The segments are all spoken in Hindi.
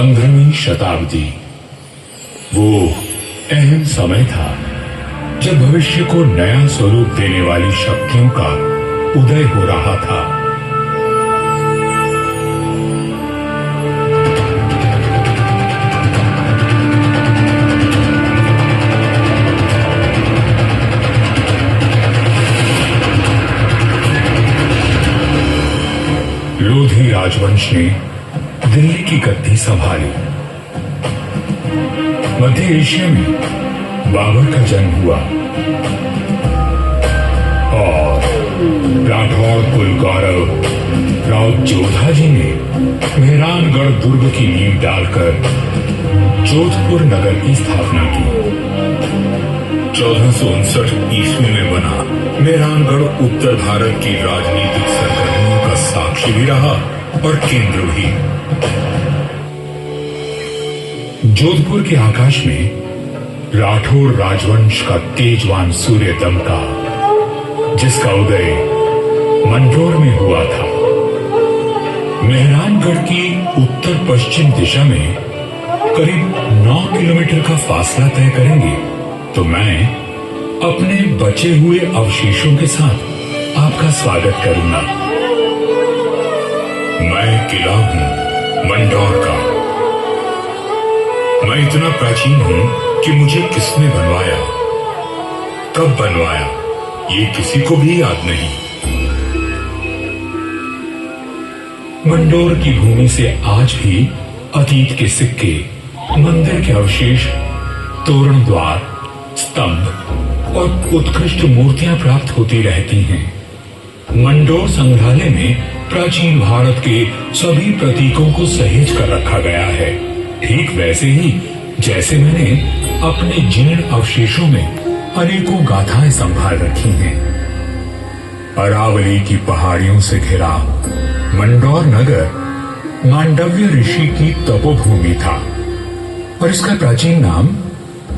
15वीं शताब्दी वो अहम समय था जब भविष्य को नया स्वरूप देने वाली शक्तियों का उदय हो रहा था। लोधी राजवंश ने दिल्ली की गद्दी संभाली। मध्य एशिया में बाबर का जन्म हुआ और राठौड़ कुल गौरव राव जोधा जी ने मेहरानगढ़ दुर्ग की नींव डालकर जोधपुर नगर की स्थापना की। 1459 ईस्वी में बना मेहरानगढ़ उत्तर भारत की राजनीतिक सरगर्मियों का साक्षी भी रहा और केंद्र भी। जोधपुर के आकाश में राठौड़ राजवंश का तेजवान सूर्य दमका, जिसका उदय मंडोर में हुआ था। मेहरानगढ़ की उत्तर पश्चिम दिशा में करीब 9 किलोमीटर का फासला तय करेंगे तो मैं अपने बचे हुए अवशेषों के साथ आपका स्वागत करूंगा। मैं किला हूं मंडोर का। मैं इतना प्राचीन हूं कि मुझे किसने बनवाया, कब बनवाया, ये किसी को भी याद नहीं। मंडोर की भूमि से आज भी अतीत के सिक्के, मंदिर के अवशेष, तोरण द्वार, स्तंभ और उत्कृष्ट मूर्तियां प्राप्त होती रहती हैं। मंडोर संग्रहालय में प्राचीन भारत के सभी प्रतीकों को सहेज कर रखा गया है, ठीक वैसे ही जैसे मैंने अपने जीर्ण अवशेषों में अनेकों गाथाएं संभाल रखी हैं। अरावली की पहाड़ियों से घिरा मंडोर नगर मांडव्य ऋषि की तपोभूमि था और इसका प्राचीन नाम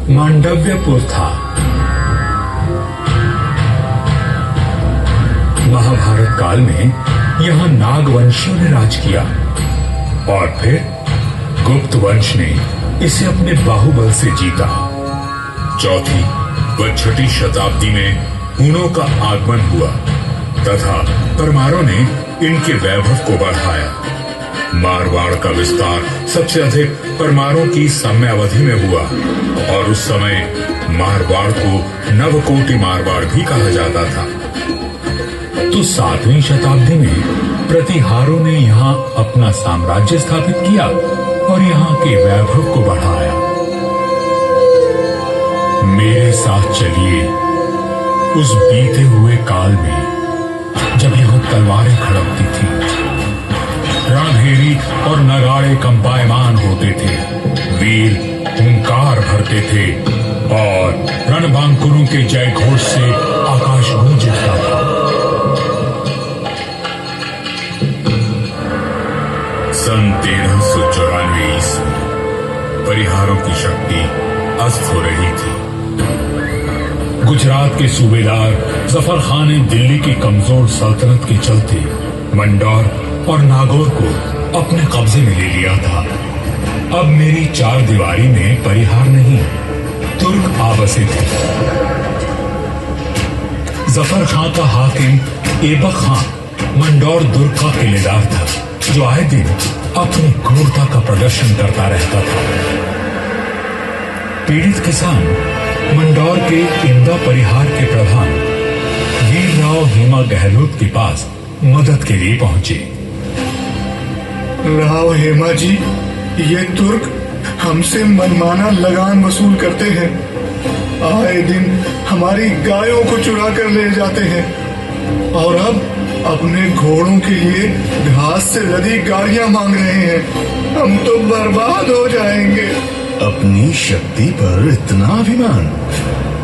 मांडव्यपुर था। महाभारत काल में यहां नागवंशियों ने राज किया और फिर गुप्त वंश ने इसे अपने बाहुबल से जीता। 4वीं व 6वीं शताब्दी में हुनों का आगमन हुआ तथा परमारों ने इनके वैभव को बढ़ाया। मारवाड़ का विस्तार सबसे अधिक परमारों की समयावधि में हुआ और उस समय मारवाड़ को नवकोटि मारवाड़ भी कहा जाता था। तो 7वीं शताब्दी में प्रतिहारों ने यहाँ अपना साम्राज्य स्थापित किया और यहाँ के वैभव को बढ़ाया। मेरे साथ चलिए उस बीते हुए काल में जब यहाँ तलवारें खड़कती थी, रणभेरी और नगाड़े कंपायमान होते थे, वीर हुंकार भरते थे और रणबांकुरों के जय घोष से आकाश गूंज उठता था। सन 1394 ईस्वी परिहारों की शक्ति अस्त हो रही थी। गुजरात के सूबेदार जफर खान ने दिल्ली की कमजोर सल्तनत के चलते मंडोर और नागौर को अपने कब्जे में ले लिया था। अब मेरी 4 दीवारी में परिहार नहीं, तुर्क आबसे थे। जफर खां का हाकिम ऐबक खां मंडोर दुर्ग का किलेदार था, जो आए दिन अपनी क्रूरता का प्रदर्शन करता रहता था। पीड़ित किसान मंडोर के इंदा परिहार के प्रधान वीरराव हेमा गहलोत के पास मदद के लिए पहुंचे। राव हेमा जी, ये तुर्क हमसे मनमाना लगान वसूल करते हैं। आए दिन हमारी गायों को चुरा कर ले जाते हैं और अब अपने घोड़ों के लिए घास से लदी गाड़ियां मांग रहे हैं। हम तो बर्बाद हो जाएंगे। अपनी शक्ति पर इतना अभिमान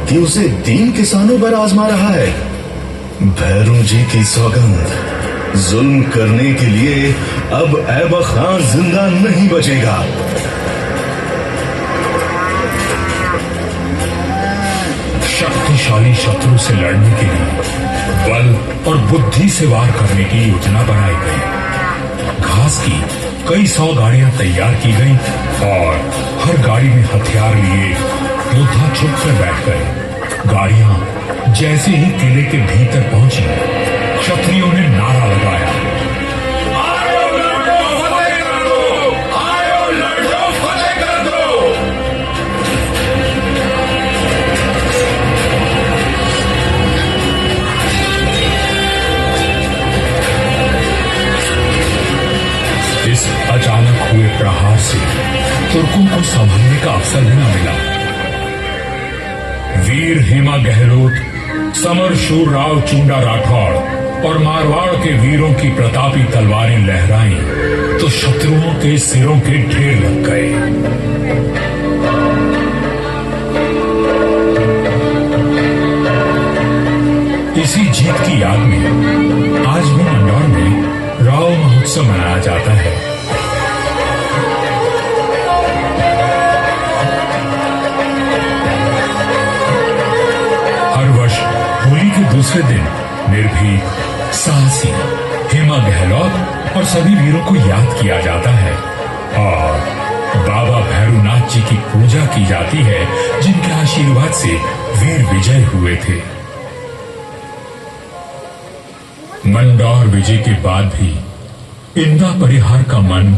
कि उसे 3 किसानों पर आजमा रहा है। भैरू जी की सौगंध, जुल्म करने के लिए अब ऐबक खां जिंदा नहीं बचेगा। शक्तिशाली शत्रु से लड़ने के लिए बल और बुद्धि से वार करने की योजना बनाई गई। घास विश्वास की कई 100 गाड़ियां तैयार की गईं और हर गाड़ी में हथियार लिए योद्धा छुप कर बैठ गए। गाड़ियां जैसे ही किले के भीतर पहुंची, क्षत्रियों ने नारा लगाया, आयो लड़ो फतेह कर दो, आयो लड़ो फतेह कर दो। इस अचानक हुए प्रहार से तुर्कों को संभलने का अवसर भी न मिला। वीर हेमा गहलोत, समरशूर राव चुंडा राठौड़ और मारवाड़ के वीरों की प्रतापी तलवारें लहराईं तो शत्रुओं के सिरों के ढेर लग गए। इसी जीत की याद में आज भी मंदौर में राव महोत्सव मनाया जाता है। हर वर्ष होली के दूसरे दिन निर्भीक, साहसी हेमा गहलोत और सभी वीरों को याद किया जाता है और बाबा भैरवनाथ जी की पूजा की जाती है, जिनके आशीर्वाद से वीर विजय हुए थे। मंदौर विजय के बाद भी इंदा परिहार का मन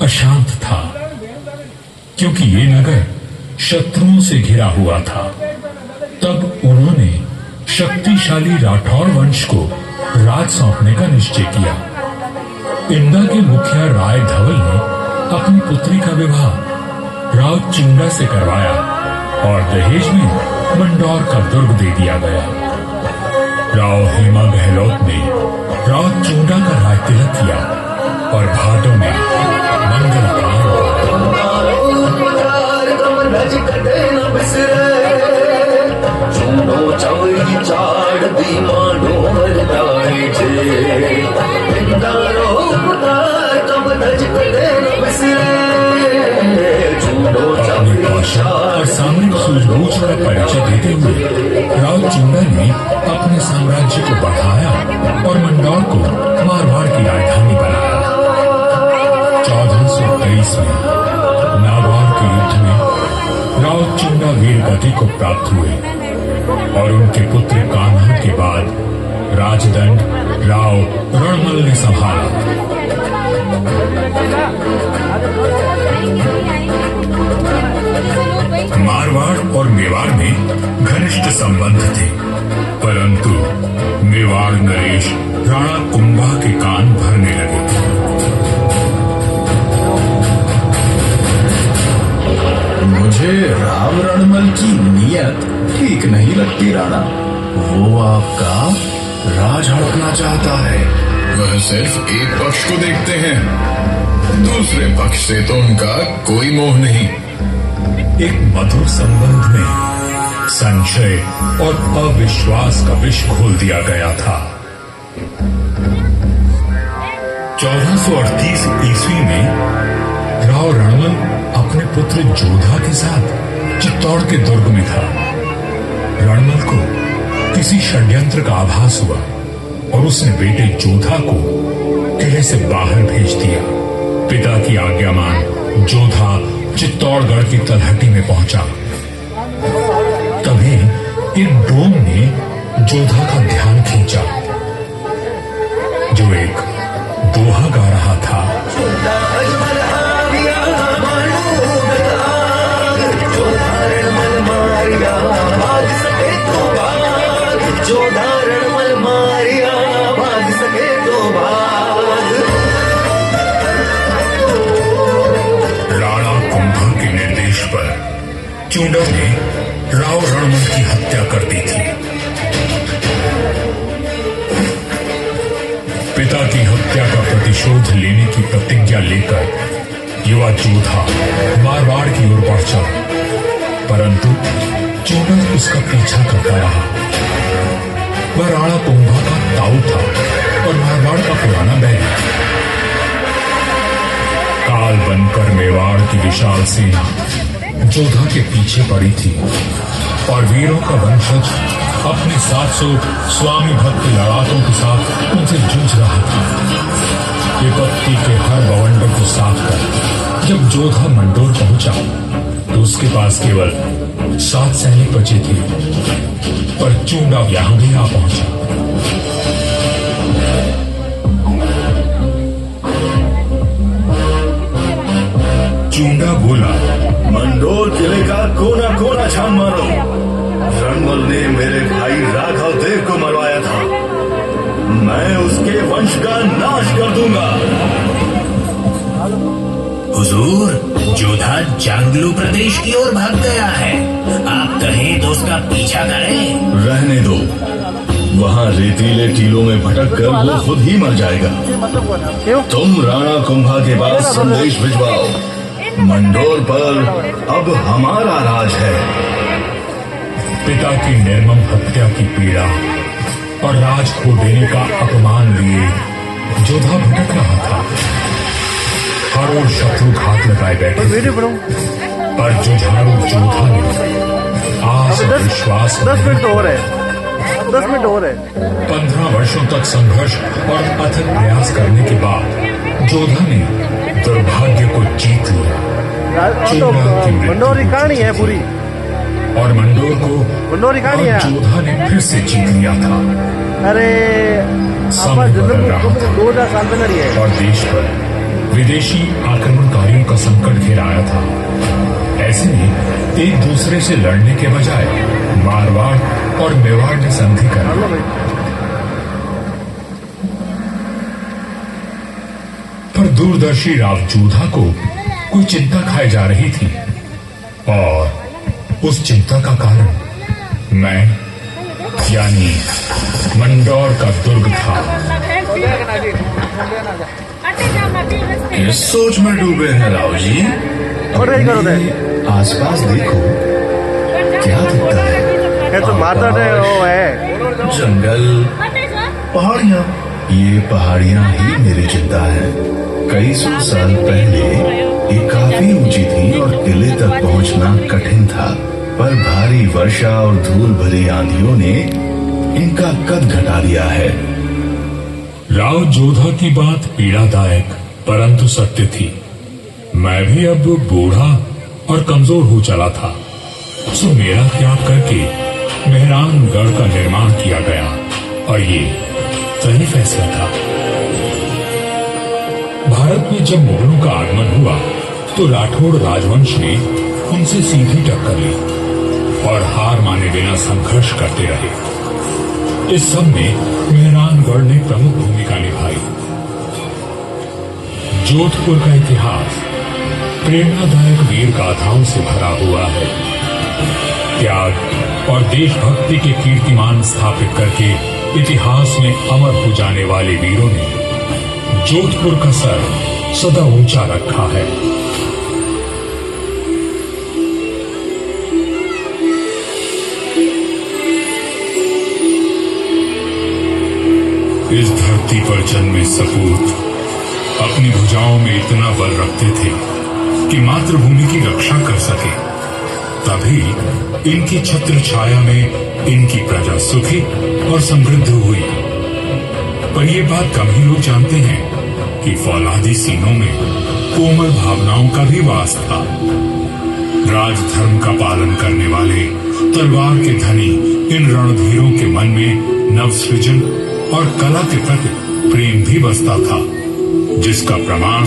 अशांत था, क्योंकि ये नगर शत्रुओं से घिरा हुआ था। तब उन्होंने शक्तिशाली राठौड़ वंश को राज सौंपने का निश्चय किया। इंदा के मुखिया राय धवल ने अपनी पुत्री का विवाह राव चुंडा से करवाया और दहेज में मंदौर का दुर्ग दे दिया गया। राव हेमा गहलोत ने राव चुंडा का राज तिलक किया और भाटों में मंगल अपनी कौशल और सामरिक सूझबूझ का परिचय देते हुए राव चुंडा ने अपने साम्राज्य को बढ़ाया और मंदौर को मारवाड़ की राजधानी बनाया। 1423 में नागौर के युद्ध में राव चुंडा वीर गति को प्राप्त हुए और उनके पुत्र कान्हा के बाद राजदंड राव रणमल ने संभाला। मारवाड़ और मेवाड़ में घनिष्ठ संबंध थे, परंतु मेवाड़ नरेश राणा कुंभा के कान भरने लगे। मुझे राव रणमल की नीयत ठीक नहीं लगती राणा। वो आपका राज हड़पना चाहता है। वह सिर्फ एक पक्ष को देखते हैं, दूसरे पक्ष से तो उनका कोई मोह नहीं। एक मधुर संबंध में संशय और अविश्वास का विष घोल दिया गया था। 1438 ईस्वी में राव रणमल अपने पुत्र जोधा के साथ चित्तौड़ के दुर्ग में था। रणमल को किसी षड्यंत्र का आभास हुआ और उसने बेटे जोधा को किले से बाहर भेज दिया। पिता की आज्ञा मान जोधा चित्तौड़गढ़ की तलहटी में पहुंचा। तभी एक डोम ने जोधा का ध्यान खींचा, जो एक दोहा गा रहा था। चुंडा ने राव रणमल की हत्या कर दी थी। पिता की हत्या का प्रतिशोध लेने की प्रतिज्ञा लेकर युवा जोधा मारवाड़ की ओर बढ़ चला, परंतु चुंडा उसका पीछा करता रहा। वह राणा कुंभा का ताऊ था और मारवाड़ का पुराना बैल। काल बनकर मेवाड़ की विशाल सेना जोधा के पीछे पड़ी थी और वीरों का वंशज अपने 700 स्वामी भक्त लड़ाकों के साथ उनसे जूझ रहा था। विपत्ति के हर बवंडर को साफ कर जब जोधा मंडोर पहुंचा तो उसके पास केवल 7 सैनिक बचे थे, पर चूंडा यहां भी आ पहुंचा। चूंडा बोला, मंडोर किले का कोना कोना छान मारो। रणमल ने मेरे भाई राघव देव को मरवाया था, मैं उसके वंश का नाश कर दूंगा। हुजूर, जोधा जांगलू प्रदेश की ओर भाग गया है। आप कहें तो उसका पीछा करें। रहने दो, वहाँ रेतीले टीलों में भटक कर वो खुद ही मर जाएगा। तुम राणा कुंभा के पास संदेश भिजवाओ, मंडोर पर अब हमारा राज है। पिता की निर्मम हत्या की पीड़ा और राज खो देने का अपमान लिए जोधा भटक रहा था। हर ओर शत्रु घात लगाए बैठे थे, पर जुझारू जोधा ने आस और विश्वास 10 मिनट और है, 10 मिनट और है। 15 वर्षों तक संघर्ष और अथक प्रयास करने के बाद जोधा ने दुर्भाग्य को जीत लिया। तो मंडोर की कहानी है पूरी, और मंडोर को मंडोर की कहानी है। जोधा ने फिर से जीत लिया था। अरे समय बदल रहा था 2000 साल पहले रही है। और देश पर विदेशी आक्रमणकारियों का संकट घेर आया था। ऐसे में एक दूसरे से लड़ने के बजाय मारवाड़ और मेवाड़ ने संधि कर ली। पर दूरदर्शी राव जोधा को कोई चिंता खाए जा रही थी, और उस चिंता का कारण मैं यानी मंडोर का दुर्ग था। किस सोच में डूबे हैं राव जी? और नहीं करो दे। आसपास देखो, क्या दिखता है? ये तो माता ने वो है जंगल, पहाड़ियाँ। ये पहाड़ियाँ ही मेरी चिंता है। कई 100 साल पहले ये काफी ऊंची थी और किले तक पहुंचना कठिन था, पर भारी वर्षा और धूल भरी आंधियों ने इनका कद घटा दिया है। राव जोधा की बात पीड़ादायक परंतु सत्य थी। मैं भी अब बूढ़ा और कमजोर हो चला था, सो मेरा त्याग करके मेहरानगढ़ का निर्माण किया गया, और ये सही फैसला था। भारत में जब मुगलों का आगमन हुआ तो राठौड़ राजवंश ने उनसे सीधी टक्कर ली और हार माने बिना संघर्ष करते रहे। इस सब में मेहरानगढ़ ने प्रमुख भूमिका निभाई। जोधपुर का इतिहास प्रेरणादायक वीर गाथाओं से भरा हुआ है। त्याग और देशभक्ति के कीर्तिमान स्थापित करके इतिहास में अमर हो जाने वाले वीरों ने जोधपुर का सर सदा ऊंचा रखा है। इस धरती पर जन्मे सपूत अपनी भुजाओं में इतना बल रखते थे कि मातृभूमि की रक्षा कर सके, तभी इनकी छत्र छाया में इनकी प्रजा सुखी और समृद्ध हुई। पर यह बात कम ही लोग जानते हैं कि फौलादी सीनों में कोमल भावनाओं का भी वास था। राजधर्म का पालन करने वाले तलवार के धनी इन रणधीरों के मन में नवसृजन और कला के प्रति प्रेम भी बसता था, जिसका प्रमाण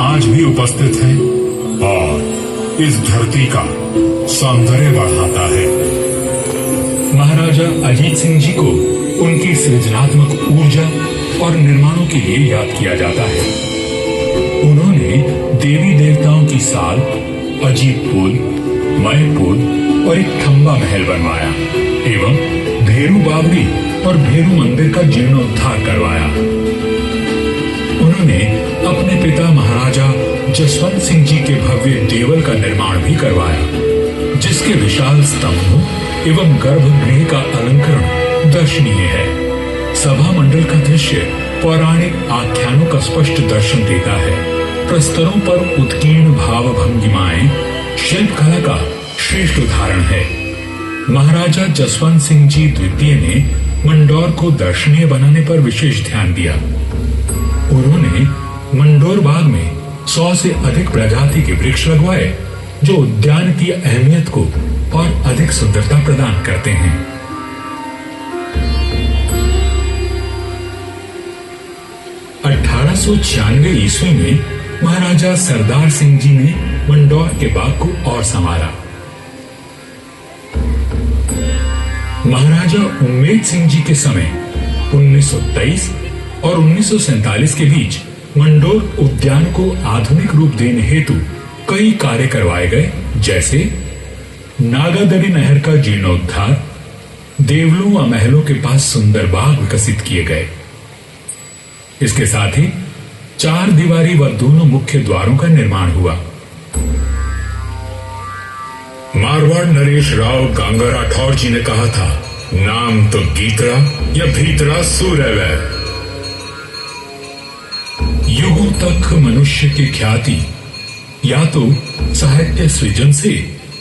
आज भी उपस्थित है और इस धरती का सौंदर्य बढ़ाता है। महाराजा अजीत सिंह जी को उनकी सृजनात्मक ऊर्जा और निर्माणों के लिए याद किया जाता है। उन्होंने देवी देवताओं की साल, अजीत पुल, मय पुल और एक खंबा महल बनवाया एवं भेरू बावड़ी और भेरू मंदिर का जीर्णोद्धार करवाया। उन्होंने अपने पिता महाराजा जसवंत सिंह जी के भव्य देवल का निर्माण भी करवाया, जिसके विशाल स्तंभों एवं गर्भगृह का अलंकरण दर्शनीय है। सभा मंडल का दृश्य पौराणिक आख्यानों का स्पष्ट दर्शन देता है। प्रस्तरों पर उत्कीर्ण भाव भंगिमाएं शिल्पकला का श्रेष्ठ उदाहरण है। महाराजा जसवंत सिंह जी द्वितीय ने मंडौर को दर्शनीय बनाने पर विशेष ध्यान दिया। उन्होंने मंडोर बाग में 100 से अधिक प्रजाति के वृक्ष लगवाए जो उद्यान की अहमियत को और अधिक सुंदरता प्रदान करते हैं। 1896 ईस्वी में महाराजा सरदार सिंह जी ने मंडौर के बाग को और संवारा। महाराजा उम्मेद सिंह जी के समय 1923 और 1947 के बीच मंडोर उद्यान को आधुनिक रूप देने हेतु कई कार्य करवाए गए, जैसे नागादरी नहर का जीर्णोद्धार, देवलों व महलों के पास सुंदर बाग विकसित किए गए। इसके साथ ही 4 दीवारी व दोनों मुख्य द्वारों का निर्माण हुआ। मारवाड़ नरेश राव गांगा राठौर जी ने कहा था, नाम तो गीतरा या भीतरा सूर्य। युगों तक मनुष्य की ख्याति या तो साहित्य सृजन से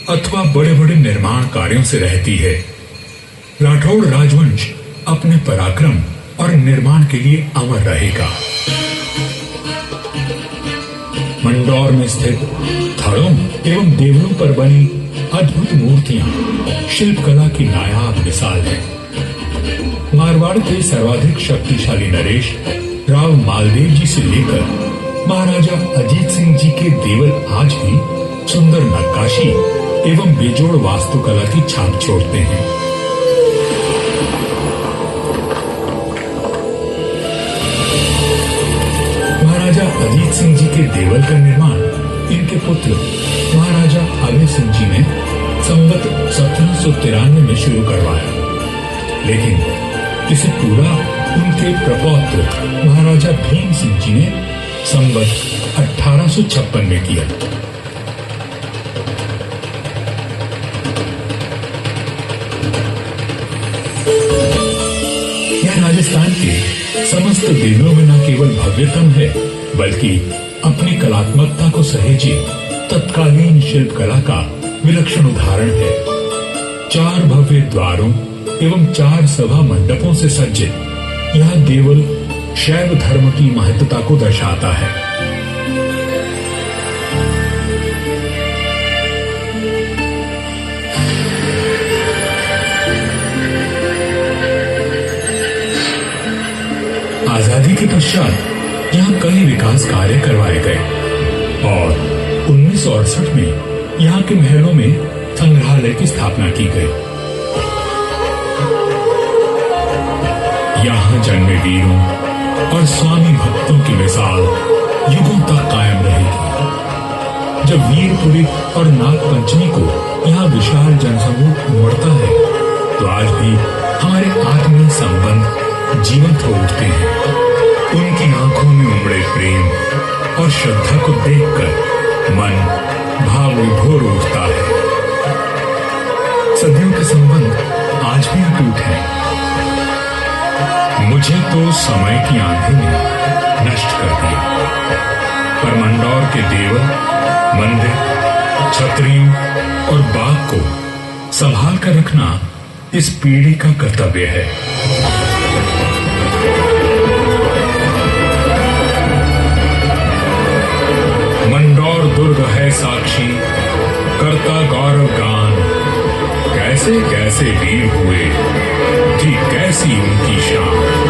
अथवा बड़े बड़े निर्माण कार्यों से रहती है। राठौड़ राजवंश अपने पराक्रम और निर्माण के लिए अमर रहेगा। मंडौर में स्थित थड़ों एवं देवलों पर बनी अद्भुत मूर्तियां शिल्पकला की नायाब मिसाल है। मारवाड़ के सर्वाधिक शक्तिशाली नरेश राव मालदेव जी से लेकर महाराजा अजीत सिंह जी के देवल आज भी सुंदर नक्काशी एवं बेजोड़ वास्तुकला की छाप छोड़ते हैं। महाराजा अजीत सिंह जी के देवल का निर्माण इनके पुत्र महाराजा अभय सिंह जी ने संवत 1793 में शुरू करवाया, लेकिन इसे पूरा उनके प्रपौत्र महाराजा भीम सिंह जी ने संवत 1856 में किया। यह राजस्थान के समस्त देवलों में न केवल भव्यतम है, बल्कि अपनी कलात्मकता को सहेजे तत्कालीन शिल्प कला का विलक्षण उदाहरण है। 4 भव्य द्वारों एवं 4 सभा मंडपों से सज्जित यह देवल शैव धर्म की महत्ता को दर्शाता है। आजादी के पश्चात यहाँ कई विकास कार्य करवाए गए और 1968 में यहाँ के महलों में संग्रहालय की स्थापना की गई। यहाँ जन्मे वीरों और स्वामी भक्तों की मिसाल युगों तक कायम रहेगी। जब वीरपुरी और नाग पंचमी को यहाँ विशाल जनसमूह उमड़ता है, तो आज भी हमारे आत्मीय संबंध जीवंत हो उठते हैं। उनकी आंखों में उमड़े प्रेम और श्रद्धा को देखकर मन भाव विभोर उठता है। सदियों के संबंध आज भी अटूट हैं। मुझे तो समय की आंधी ने नष्ट कर दिया, पर मंडौर के देवल, मंदिर, छतरियों और बाग को संभाल कर रखना इस पीढ़ी का कर्तव्य है। मंडौर दुर्ग है साक्षी, करता गौरव गान, कैसे कैसे वीर हुए थी कैसी उनकी शान।